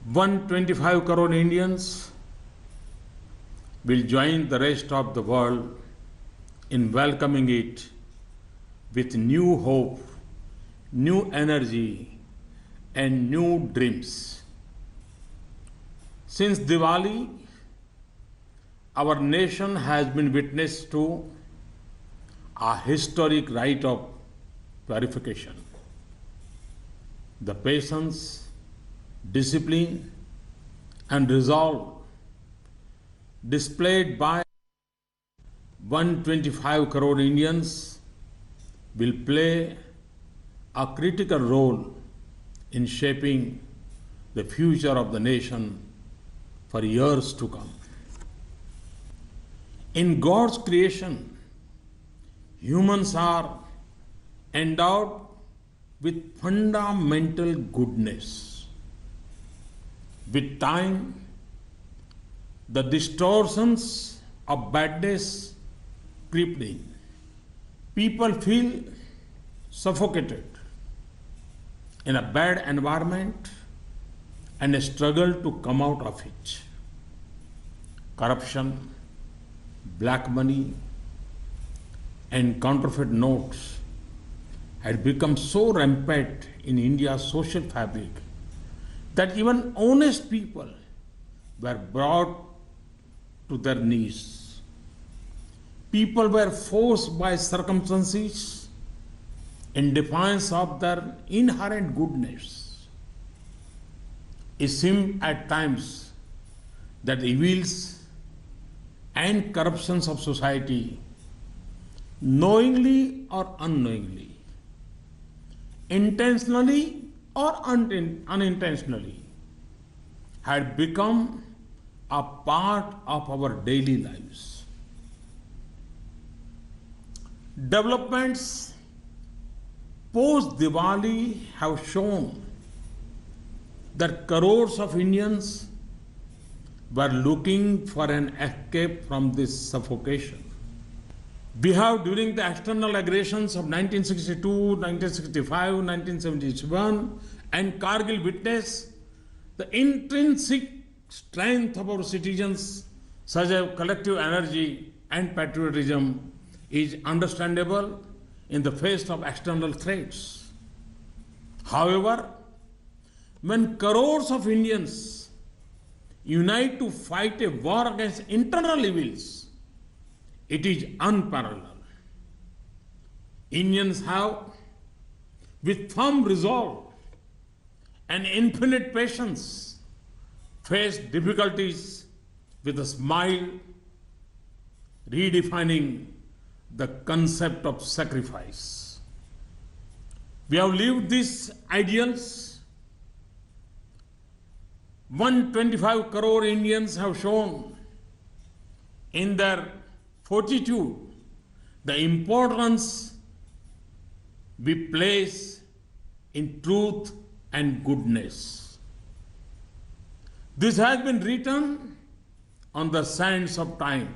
125 crore Indians will join the rest of the world in welcoming it with new hope, new energy, and new dreams. Since Diwali, our nation has been witness to a historic rite of purification. The patience, discipline, and resolve displayed by 125 crore Indians will play a critical role in shaping the future of the nation for years to come. In God's creation, humans are endowed with fundamental goodness. With time, the distortions of badness creep in. People feel suffocated in a bad environment and struggle to come out of it. Corruption, black money, and counterfeit notes had become so rampant in India's social fabric that even honest people were brought to their knees. People were forced by circumstances in defiance of their inherent goodness. It seemed at times that the evils and corruptions of society, knowingly or unknowingly, intentionally or unintentionally, had become a part of our daily lives. Developments post Diwali have shown that crores of Indians were looking for an escape from this suffocation. We have, during the external aggressions of 1962, 1965, 1971, and Kargil, witnessed the intrinsic strength of our citizens, such as collective energy and patriotism, is understandable in the face of external threats. However, when crores of Indians unite to fight a war against internal evils, it is unparalleled. Indians have, with firm resolve and infinite patience, faced difficulties with a smile, redefining the concept of sacrifice. We have lived these ideals. 125 crore Indians have shown in their fortitude the importance we place in truth and goodness. This has been written on the sands of time.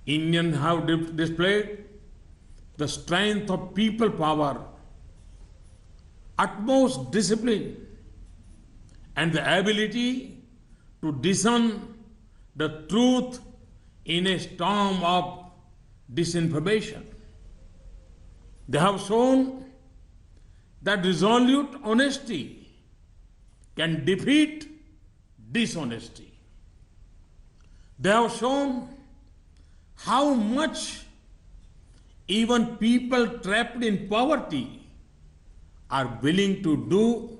Indians have displayed the strength of people power, utmost discipline, and the ability to discern the truth in a storm of disinformation. They have shown that resolute honesty can defeat dishonesty. They have shown how much even people trapped in poverty are willing to do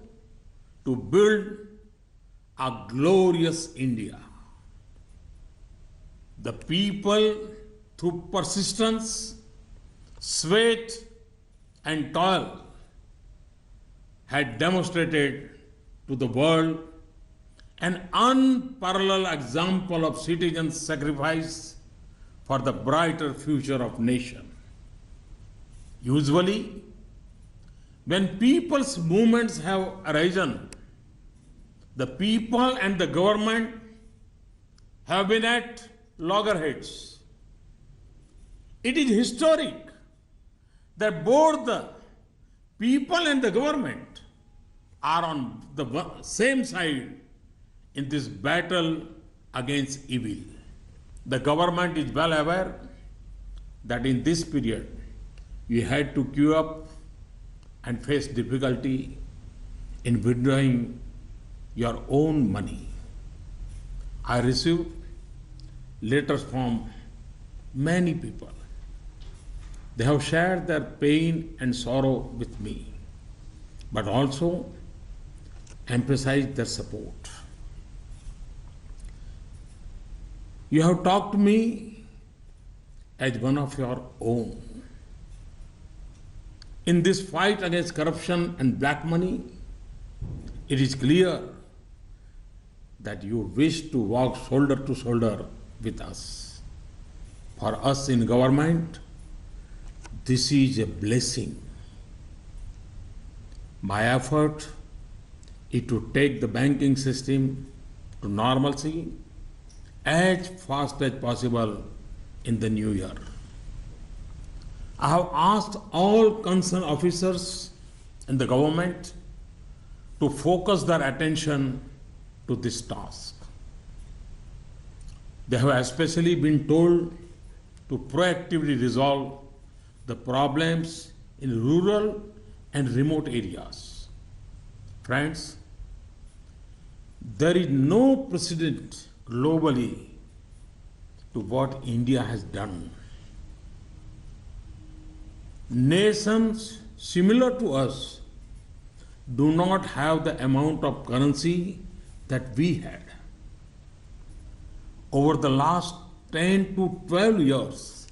to build a glorious India. The people, through persistence, sweat, and toil, had demonstrated to the world an unparalleled example of citizen sacrifice for the brighter future of nation. Usually, when people's movements have arisen, the people and the government have been at loggerheads. It is historic that both the people and the government are on the same side in this battle against evil. The government is well aware that in this period you had to queue up and face difficulty in withdrawing your own money. I received letters from many people. They have shared their pain and sorrow with me, but also emphasized their support. You have talked to me as one of your own. In this fight against corruption and black money, it is clear that you wish to walk shoulder to shoulder with us. For us in government, this is a blessing. My effort is to take the banking system to normalcy as fast as possible in the new year. I have asked all concerned officers in the government to focus their attention to this task. They have especially been told to proactively resolve the problems in rural and remote areas. Friends, there is no precedent globally to what India has done. Nations similar to us do not have the amount of currency that we had. Over the last 10 to 12 years,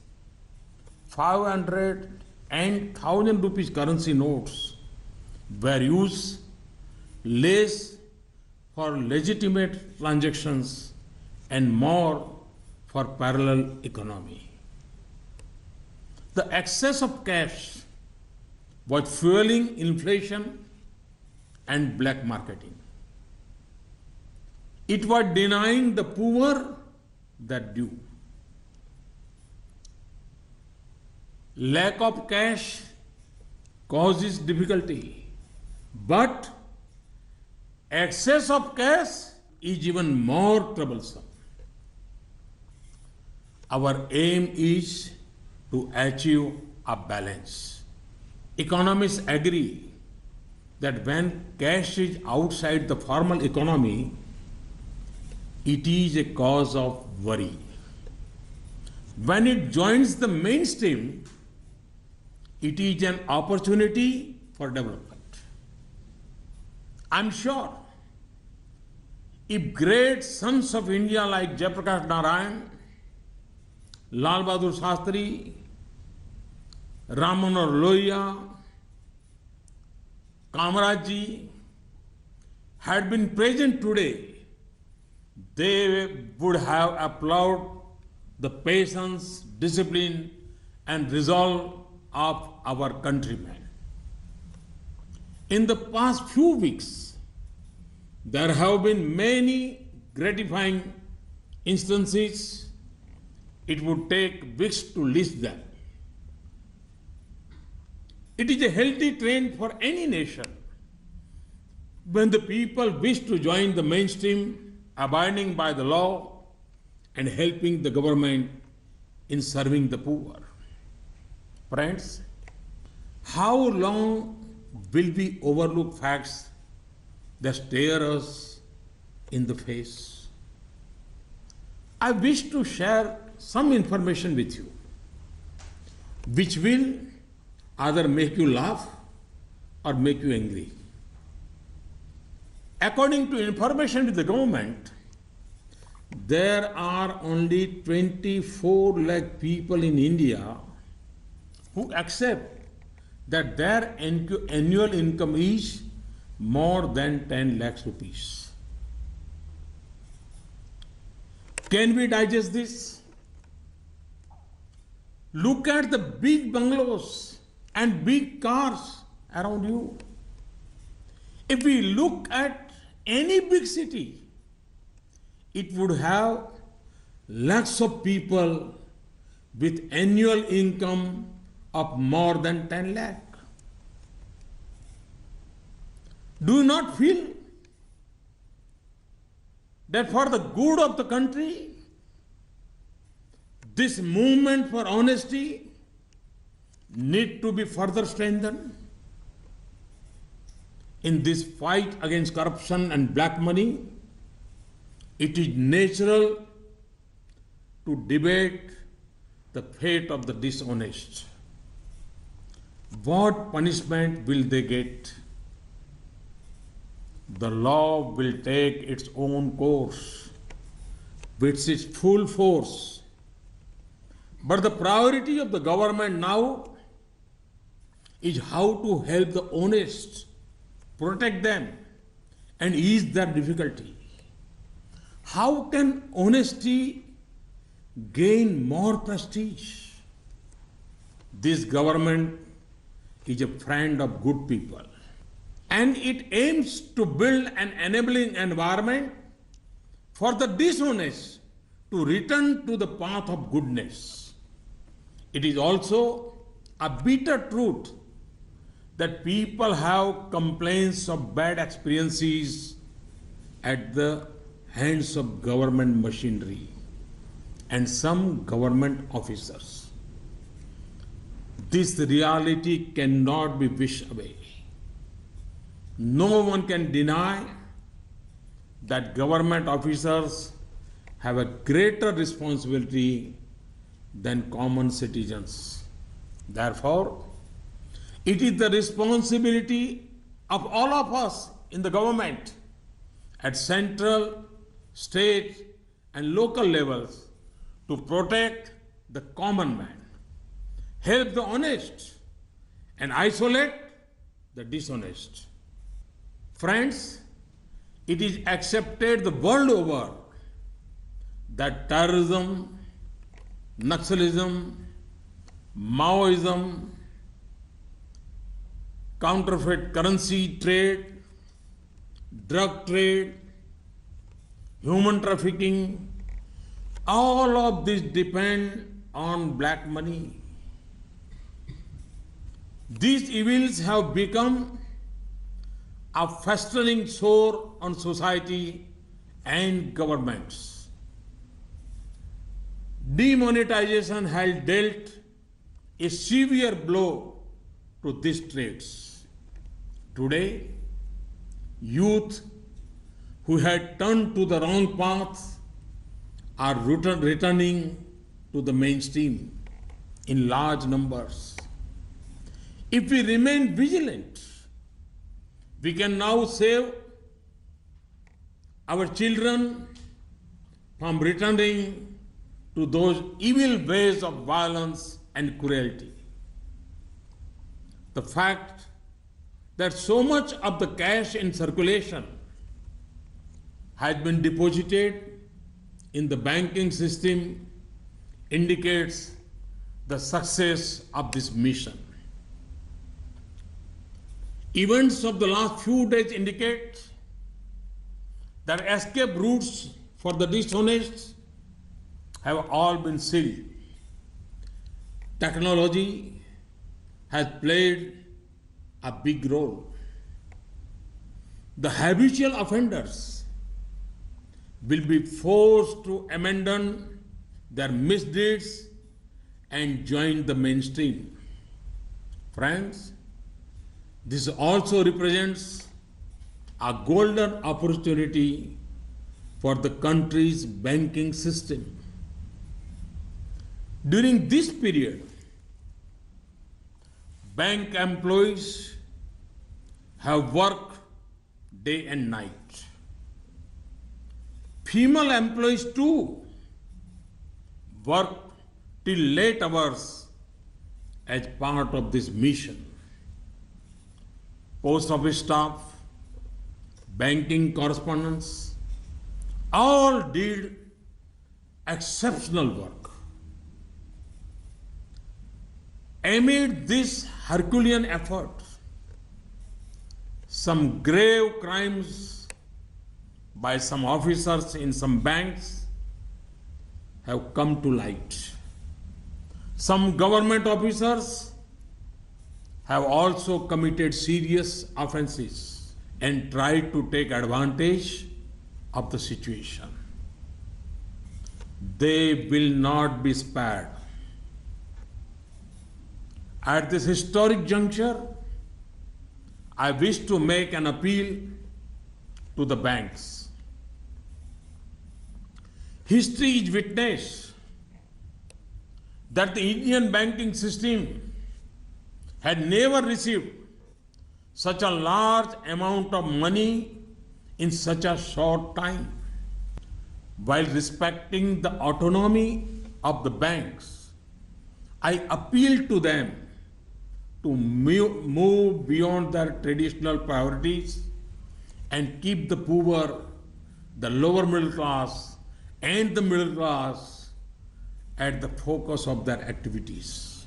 500 and 1000 rupees currency notes were used less for legitimate transactions and more for parallel economy. The excess of cash was fueling inflation and black marketing. It was denying the poor their due. Lack of cash causes difficulty, but excess of cash is even more troublesome. Our aim is to achieve a balance. Economists agree that when cash is outside the formal economy, it is a cause of worry. When it joins the mainstream, it is an opportunity for development. I'm sure if great sons of India like Jayaprakash Narayan, Lal Bahadur Shastri, Ram Manohar Lohia, Kamaraj ji had been present today, they would have applauded the patience, discipline, and resolve of our countrymen. In the past few weeks, there have been many gratifying instances. It would take weeks to list them. It is a healthy trend for any nation when the people wish to join the mainstream, abiding by the law and helping the government in serving the poor. Friends, how long will we overlook facts that stare us in the face? I wish to share some information with you which will either make you laugh or make you angry. According to information with the government, there are only 24 lakh people in India who accept that their annual income is more than 10 lakhs rupees. Can we digest this? Look at the big bungalows and big cars around you. If we look at any big city, it would have lakhs of people with annual income of more than 10 lakh. Do you not feel that for the good of the country, this movement for honesty need to be further strengthened? In this fight against corruption and black money, it is natural to debate the fate of the dishonest. What punishment will they get? The law will take its own course with its full force. But the priority of the government now is how to help the honest, protect them, and ease their difficulty. How can honesty gain more prestige? This government is a friend of good people, and it aims to build an enabling environment for the dishonest to return to the path of goodness. It is also a bitter truth that people have complaints of bad experiences at the hands of government machinery and some government officers. This reality cannot be wished away. No one can deny that government officers have a greater responsibility than common citizens. Therefore, it is the responsibility of all of us in the government at central, state, and local levels to protect the common man, help the honest, and isolate the dishonest. Friends, it is accepted the world over that terrorism, Naxalism, Maoism, counterfeit currency trade, drug trade, human trafficking, all of this depend on black money. These evils have become a festering sore on society and governments. Demonetization has dealt a severe blow to these trades. Today, youth who had turned to the wrong path are returning to the mainstream in large numbers. If we remain vigilant, we can now save our children from returning to those evil ways of violence and cruelty. The fact that so much of the cash in circulation has been deposited in the banking system indicates the success of this mission. Events of the last few days indicate that escape routes for the dishonest have all been sealed. Technology has played a big role. The habitual offenders will be forced to abandon their misdeeds and join the mainstream. Friends, this also represents a golden opportunity for the country's banking system. During this period, bank employees have worked day and night. Female employees too work till late hours as part of this mission. Post office staff, banking correspondents, all did exceptional work. Amid this Herculean effort, some grave crimes by some officers in some banks have come to light. Some government officers have also committed serious offenses. and tried to take advantage of the situation. They will not be spared. At this historic juncture, I wish to make an appeal to the banks. History is witness that the Indian banking system had never received such a large amount of money in such a short time. While respecting the autonomy of the banks, I appeal to them to move beyond their traditional priorities and keep the poor, the lower middle class, and the middle class at the focus of their activities.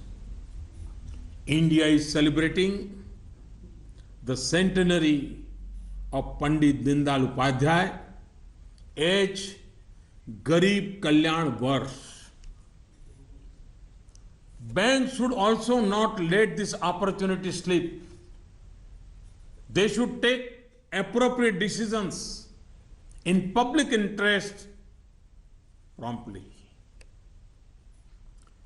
India is celebrating the centenary of Pandit Dindayal Upadhyay as Garib Kalyan Varsh. Banks should also not let this opportunity slip. They should take appropriate decisions in public interest promptly.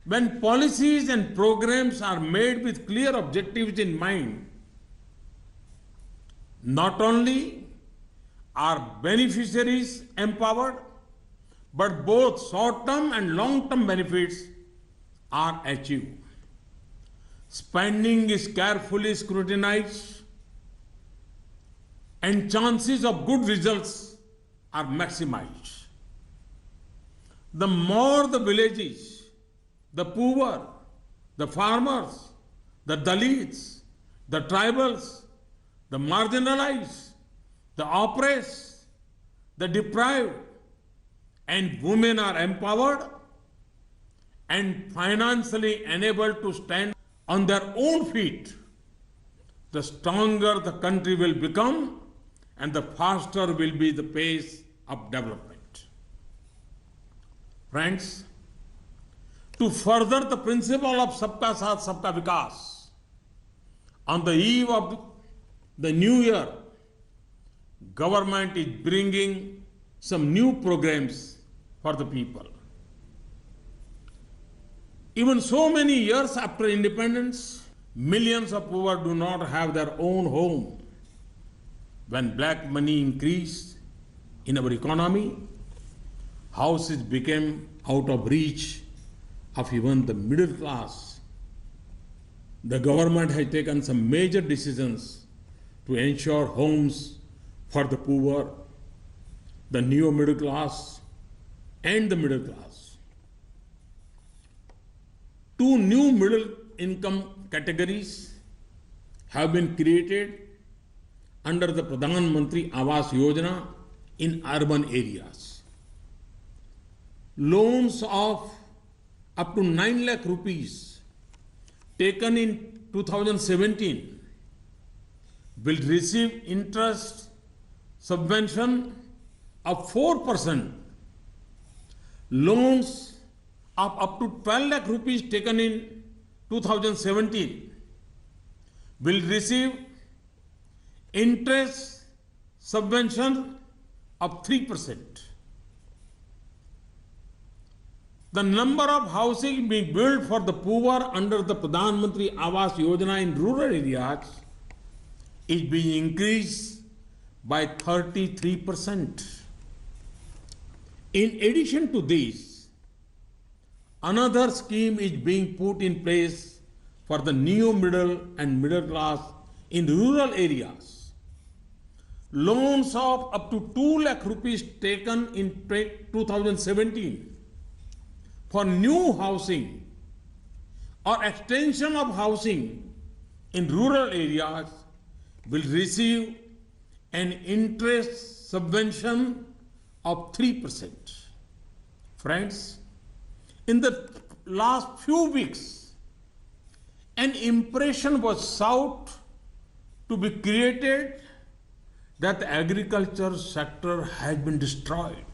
When policies and programs are made with clear objectives in mind, not only are beneficiaries empowered, but both short-term and long-term benefits are achieved. Spending is carefully scrutinized and chances of good results are maximized. The more the villages, the poor, the farmers, the Dalits, the tribals, the marginalized, the oppressed, the deprived, and women are empowered and financially enabled to stand on their own feet, the stronger the country will become and the faster will be the pace of development. Friends, to further the principle of Sabka Saath, Sabka Vikas, on the eve of the new year, government is bringing some new programs for the people. Even so many years after independence, millions of poor do not have their own home. When black money increased in our economy, houses became out of reach of even the middle class. The government has taken some major decisions to ensure homes for the poor, the neo middle class, and the middle class. Two new middle income categories have been created under the Pradhan Mantri Awas Yojana in urban areas. Loans of up to 9 lakh rupees taken in 2017 will receive interest subvention of 4%. Loans of up to 12 lakh rupees taken in 2017 will receive interest subvention of 3%. The number of housing being built for the poor under the Pradhan Mantri Awas Yojana in rural areas is being increased by 33%. In addition to this, another scheme is being put in place for the neo middle and middle class in rural areas. Loans of up to 2 lakh rupees taken in 2017 for new housing or extension of housing in rural areas will receive an interest subvention of 3%. Friends, in the last few weeks, an impression was sought to be created that the agriculture sector has been destroyed.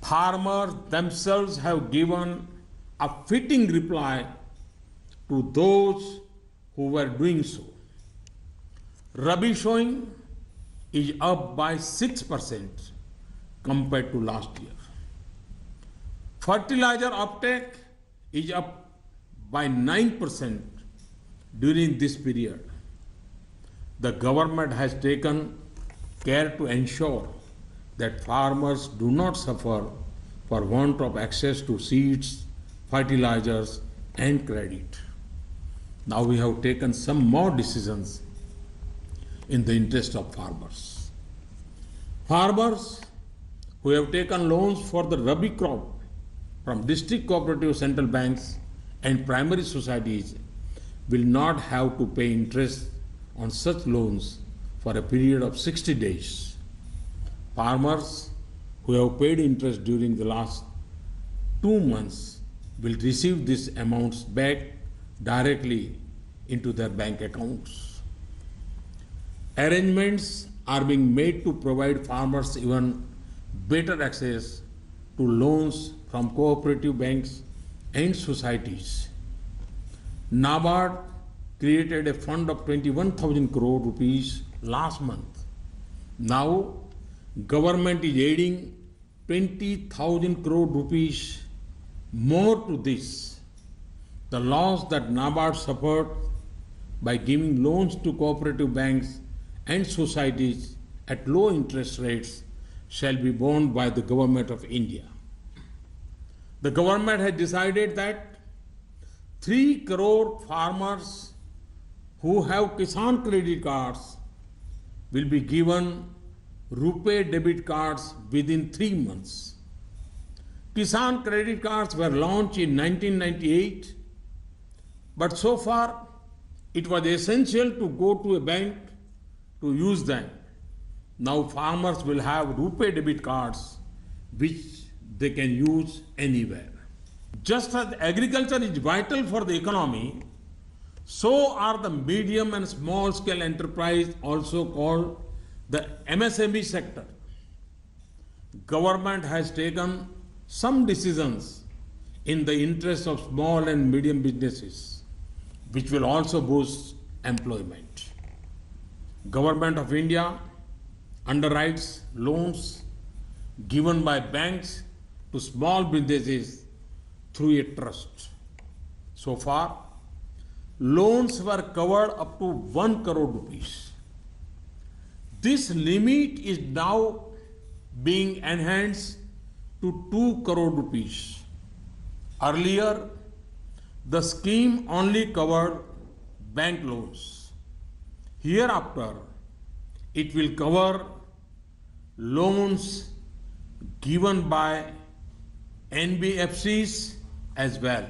Farmers themselves have given a fitting reply to those who were doing so. Rabi sowing is up by 6% compared to last year. Fertilizer uptake is up by 9% during this period. The government has taken care to ensure that farmers do not suffer for want of access to seeds, fertilizers, and credit. Now we have taken some more decisions in the interest of farmers. Farmers who have taken loans for the Rabi crop from district cooperative central banks and primary societies will not have to pay interest on such loans for a period of 60 days. Farmers who have paid interest during the last 2 months will receive these amounts back directly into their bank accounts. Arrangements are being made to provide farmers even better access to loans from cooperative banks and societies. NABARD created a fund of 21,000 crore rupees last month. Now, government is adding 20,000 crore rupees more to this. The loss that NABARD suffered by giving loans to cooperative banks and societies at low interest rates shall be borne by the Government of India. The government has decided that 3 crore farmers who have Kisan credit cards will be given RuPay debit cards within 3 months. Kisan credit cards were launched in 1998, but so far it was essential to go to a bank to use them. Now farmers will have RuPay debit cards which they can use anywhere. Just as agriculture is vital for the economy, so are the medium and small scale enterprise, also called the MSME sector. Government has taken some decisions in the interest of small and medium businesses, which will also boost employment. Government of India underwrites loans given by banks to small businesses through a trust. So far, loans were covered up to 1 crore rupees. This limit is now being enhanced to 2 crore rupees. Earlier, the scheme only covered bank loans. Hereafter, it will cover loans given by NBFCs as well.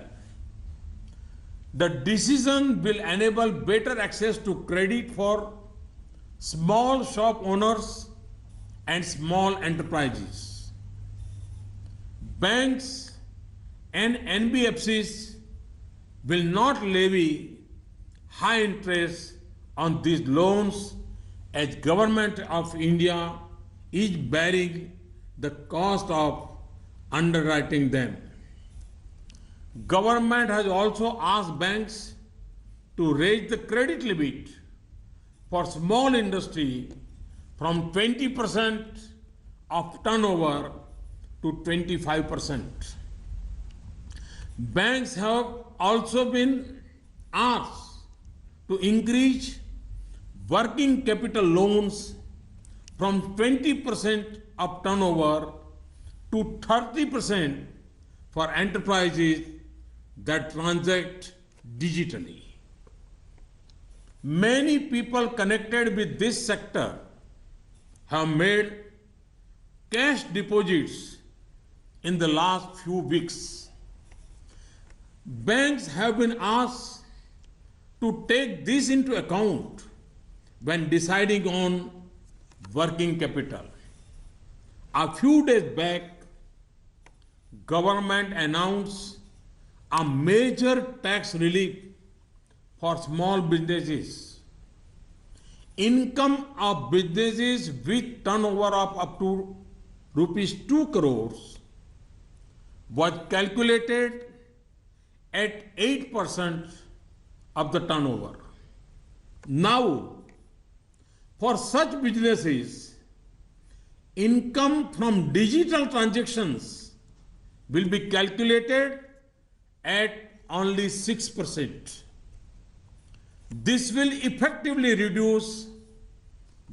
The decision will enable better access to credit for small shop owners and small enterprises. Banks and NBFCs will not levy high interest on these loans as Government of India is bearing the cost of underwriting them. Government has also asked banks to raise the credit limit for small industry from 20% of turnover to 25%. Banks have also been asked to increase working capital loans from 20% of turnover to 30% for enterprises that transact digitally. Many people connected with this sector have made cash deposits in the last few weeks. Banks have been asked to take this into account when deciding on working capital. A few days back, government announced a major tax relief for small businesses. Income of businesses with turnover of up to rupees 2 crores was calculated at 8% of the turnover. Now, For such businesses, income from digital transactions will be calculated at only 6%. This will effectively reduce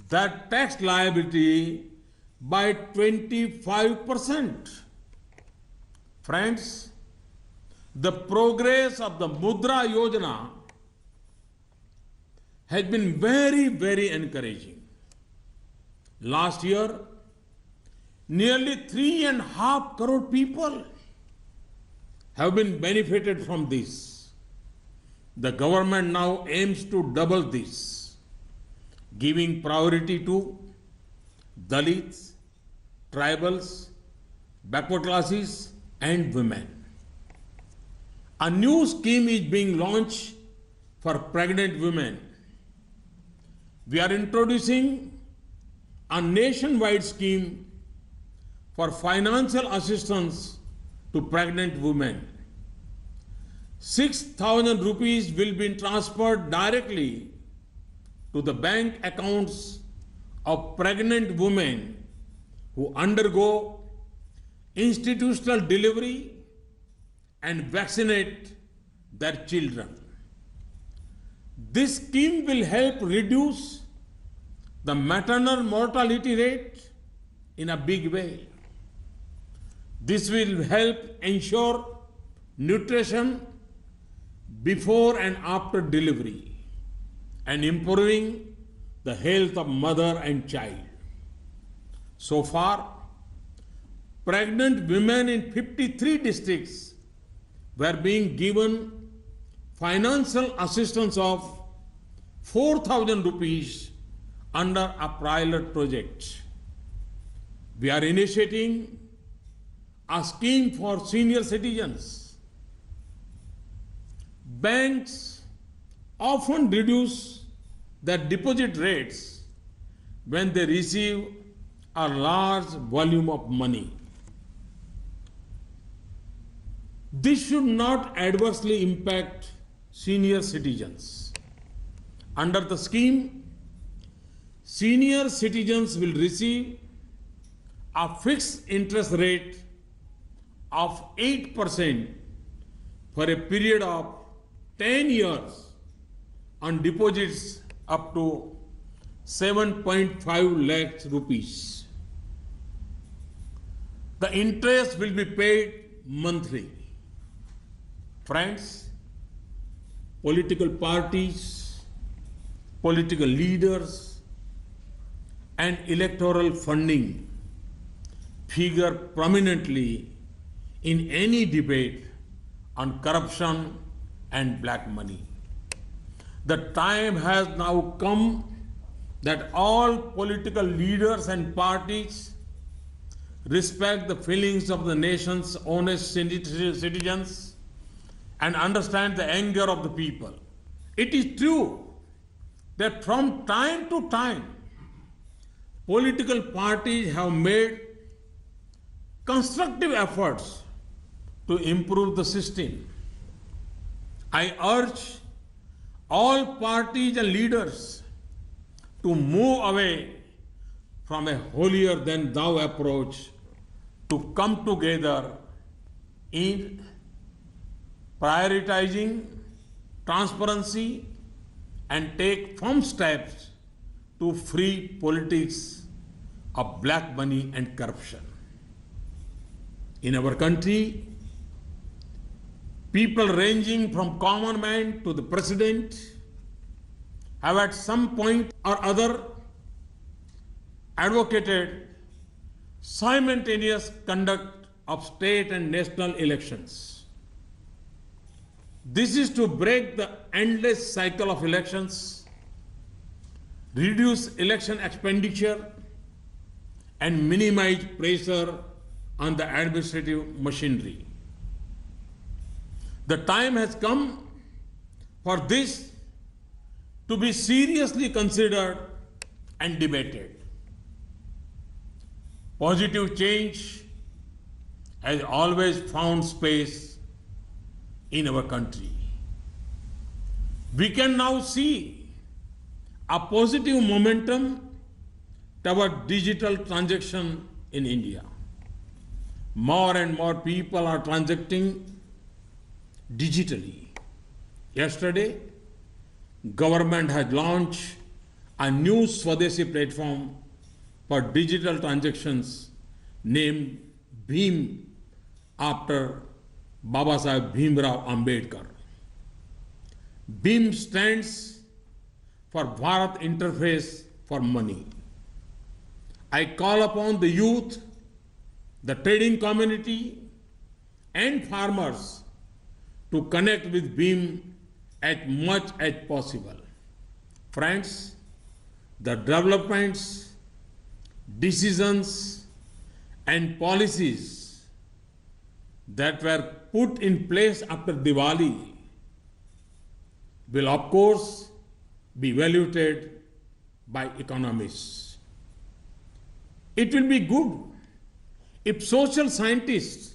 the tax liability by 25%. Friends, the progress of the Mudra Yojana has been very, very encouraging. Last year, nearly 3.5 crore people have been benefited from this. The government now aims to double this, giving priority to Dalits, tribals, backward classes, and women. A new scheme is being launched for pregnant women. We are introducing a nationwide scheme for financial assistance to pregnant women. 6,000 rupees will be transferred directly to the bank accounts of pregnant women who undergo institutional delivery and vaccinate their children. This scheme will help reduce the maternal mortality rate in a big way. This will help ensure nutrition before and after delivery and improving the health of mother and child. So far, pregnant women in 53 districts were being given financial assistance of 4,000 rupees under a pilot project. We are initiating a scheme for senior citizens. Banks often reduce their deposit rates when they receive a large volume of money. This should not adversely impact senior citizens. Under the scheme, senior citizens will receive a fixed interest rate of 8% for a period of 10 years on deposits up to 7.5 lakhs rupees. The interest will be paid monthly. Friends, political parties, political leaders, and electoral funding figure prominently in any debate on corruption and black money. The time has now come that all political leaders and parties respect the feelings of the nation's honest citizens and understand the anger of the people. It is true that from time to time, political parties have made constructive efforts to improve the system. I urge all parties and leaders to move away from a holier than thou approach to come together in prioritizing transparency and take firm steps to free politics of black money and corruption. In our country, people ranging from common man to the president have at some point or other advocated simultaneous conduct of state and national elections. This is to break the endless cycle of elections, reduce election expenditure, and minimize pressure on the administrative machinery. The time has come for this to be seriously considered and debated. Positive change has always found space in our country. We can now see a positive momentum toward digital transaction in India. More and more people are transacting digitally. Yesterday, government has launched a new Swadeshi platform for digital transactions named BHIM after Baba Saheb Bhimrao Ambedkar. BHIM stands for Bharat Interface for Money. I call upon the youth, the trading community, and farmers to connect with BHIM as much as possible. Friends, the developments, decisions, and policies that were put in place after Diwali will, of course, be evaluated by economists. It will be good if social scientists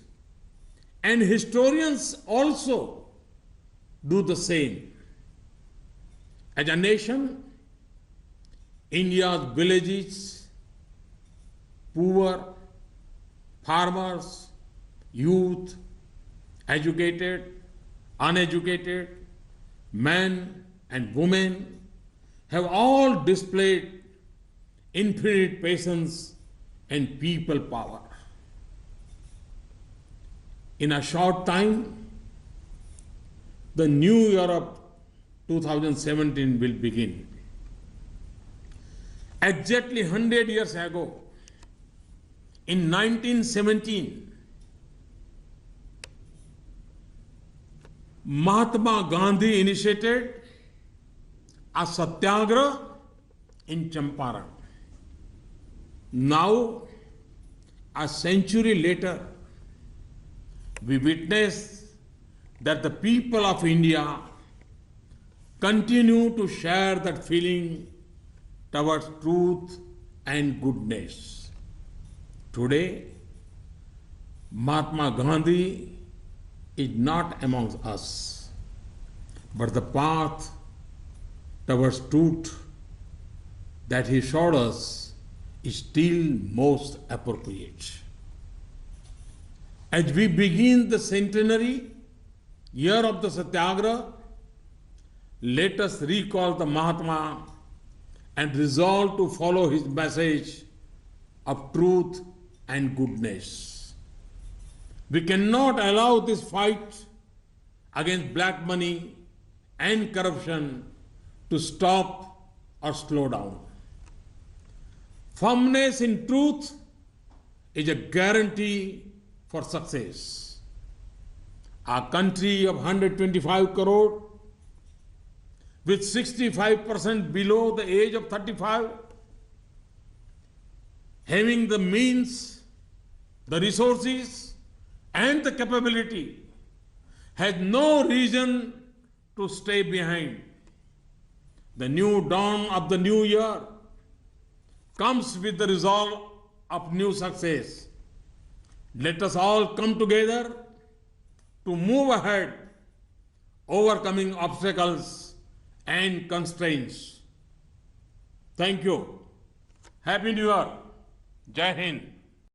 and historians also do the same. As a nation, India's villages, poor, farmers, youth, educated, uneducated, men and women have all displayed infinite patience and people power. In a short time, the new year of 2017 will begin. Exactly 100 years ago, in 1917, Mahatma Gandhi initiated a satyagraha in Champaran. Now, a century later, we witness that the people of India continue to share that feeling towards truth and goodness. Today, Mahatma Gandhi is not amongst us, but the path towards truth that he showed us is still most appropriate. As we begin the centenary year of the Satyagraha, let us recall the Mahatma and resolve to follow his message of truth and goodness. We cannot allow this fight against black money and corruption to stop or slow down. Firmness in truth is a guarantee for success. Our country of 125 crore, with 65% below the age of 35, having the means, the resources, and the capability, has no reason to stay behind. The new dawn of the new year comes with the resolve of new success. Let us all come together to move ahead, overcoming obstacles and constraints. Thank you. Happy New Year. Jai Hind.